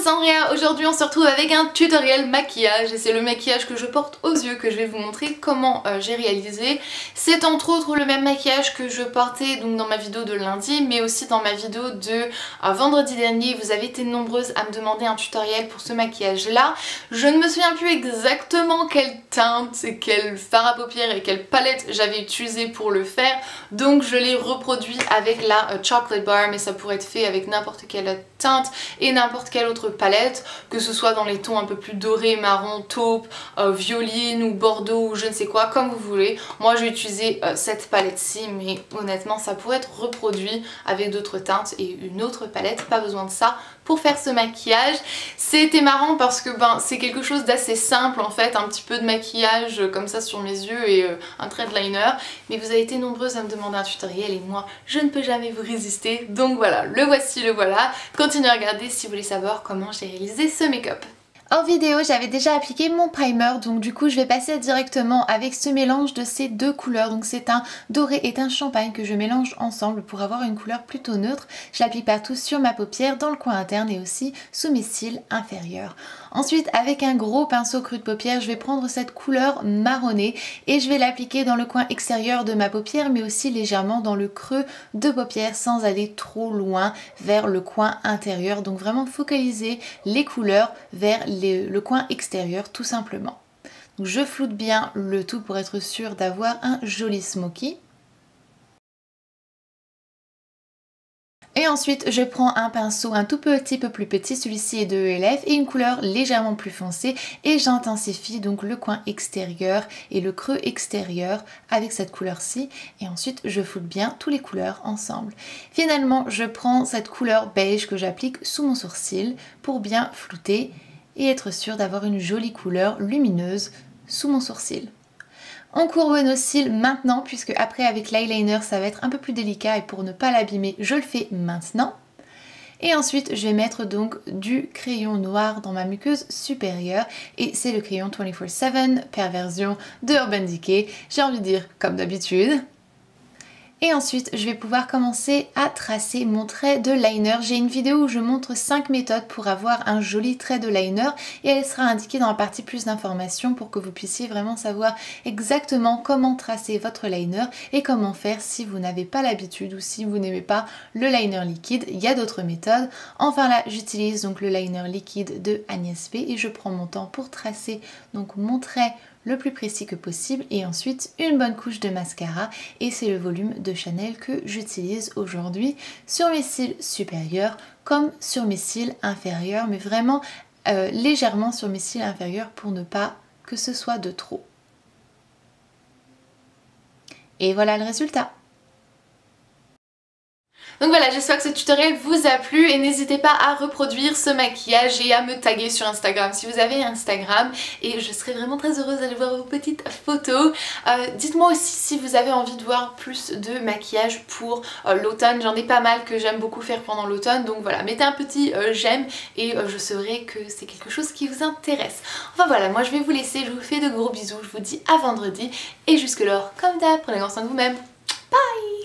Sandria, aujourd'hui on se retrouve avec un tutoriel maquillage et c'est le maquillage que je porte aux yeux que je vais vous montrer comment j'ai réalisé. C'est entre autres le même maquillage que je portais donc dans ma vidéo de lundi mais aussi dans ma vidéo de vendredi dernier. Vous avez été nombreuses à me demander un tutoriel pour ce maquillage là. Je ne me souviens plus exactement quelle teinte et quel fard à paupières et quelle palette j'avais utilisé pour le faire, donc je l'ai reproduit avec la Chocolate Bar, mais ça pourrait être fait avec n'importe quelle teinte et n'importe quelle autre palette, que ce soit dans les tons un peu plus dorés, marron, taupe, violine ou bordeaux ou je ne sais quoi, comme vous voulez. Moi j'ai utilisé cette palette-ci, mais honnêtement ça pourrait être reproduit avec d'autres teintes et une autre palette, pas besoin de ça pour faire ce maquillage. C'était marrant parce que c'est quelque chose d'assez simple en fait, un petit peu de maquillage comme ça sur mes yeux et un trait de liner, mais vous avez été nombreuses à me demander un tutoriel et moi je ne peux jamais vous résister, donc voilà, le voici, le voilà. Continuez à regarder si vous voulez savoir comment j'ai réalisé ce make-up. En vidéo j'avais déjà appliqué mon primer, donc du coup je vais passer directement avec ce mélange de ces deux couleurs. Donc c'est un doré et un champagne que je mélange ensemble pour avoir une couleur plutôt neutre. Je l'applique partout sur ma paupière, dans le coin interne et aussi sous mes cils inférieurs. Ensuite avec un gros pinceau creux de paupière je vais prendre cette couleur marronnée et je vais l'appliquer dans le coin extérieur de ma paupière mais aussi légèrement dans le creux de paupière sans aller trop loin vers le coin intérieur. Donc vraiment focaliser les couleurs vers le coin extérieur tout simplement. Donc je floute bien le tout pour être sûre d'avoir un joli smoky. Et ensuite je prends un pinceau un tout petit peu plus petit, celui-ci est de ELF et une couleur légèrement plus foncée et j'intensifie donc le coin extérieur et le creux extérieur avec cette couleur-ci et ensuite je floute bien toutes les couleurs ensemble. Finalement je prends cette couleur beige que j'applique sous mon sourcil pour bien flouter et être sûre d'avoir une jolie couleur lumineuse sous mon sourcil. On courbe nos cils maintenant puisque après avec l'eyeliner ça va être un peu plus délicat et pour ne pas l'abîmer je le fais maintenant. Et ensuite je vais mettre donc du crayon noir dans ma muqueuse supérieure et c'est le crayon 24/7 Perversion de Urban Decay, j'ai envie de dire comme d'habitude. Et ensuite je vais pouvoir commencer à tracer mon trait de liner. J'ai une vidéo où je montre 5 méthodes pour avoir un joli trait de liner et elle sera indiquée dans la partie plus d'informations pour que vous puissiez vraiment savoir exactement comment tracer votre liner et comment faire si vous n'avez pas l'habitude ou si vous n'aimez pas le liner liquide. Il y a d'autres méthodes. Enfin là j'utilise donc le liner liquide de Agnès B et je prends mon temps pour tracer donc mon trait le plus précis que possible et ensuite une bonne couche de mascara et c'est le volume de Chanel que j'utilise aujourd'hui sur mes cils supérieurs comme sur mes cils inférieurs, mais vraiment légèrement sur mes cils inférieurs pour ne pas que ce soit de trop. Et voilà le résultat. Donc voilà, j'espère que ce tutoriel vous a plu et n'hésitez pas à reproduire ce maquillage et à me taguer sur Instagram si vous avez Instagram et je serai vraiment très heureuse d'aller voir vos petites photos. Dites-moi aussi si vous avez envie de voir plus de maquillage pour l'automne, j'en ai pas mal que j'aime beaucoup faire pendant l'automne, donc voilà, mettez un petit j'aime et je saurai que c'est quelque chose qui vous intéresse. Enfin voilà, moi je vais vous laisser, je vous fais de gros bisous, je vous dis à vendredi et jusque là, comme d'hab, prenez grand soin de vous-même. Bye!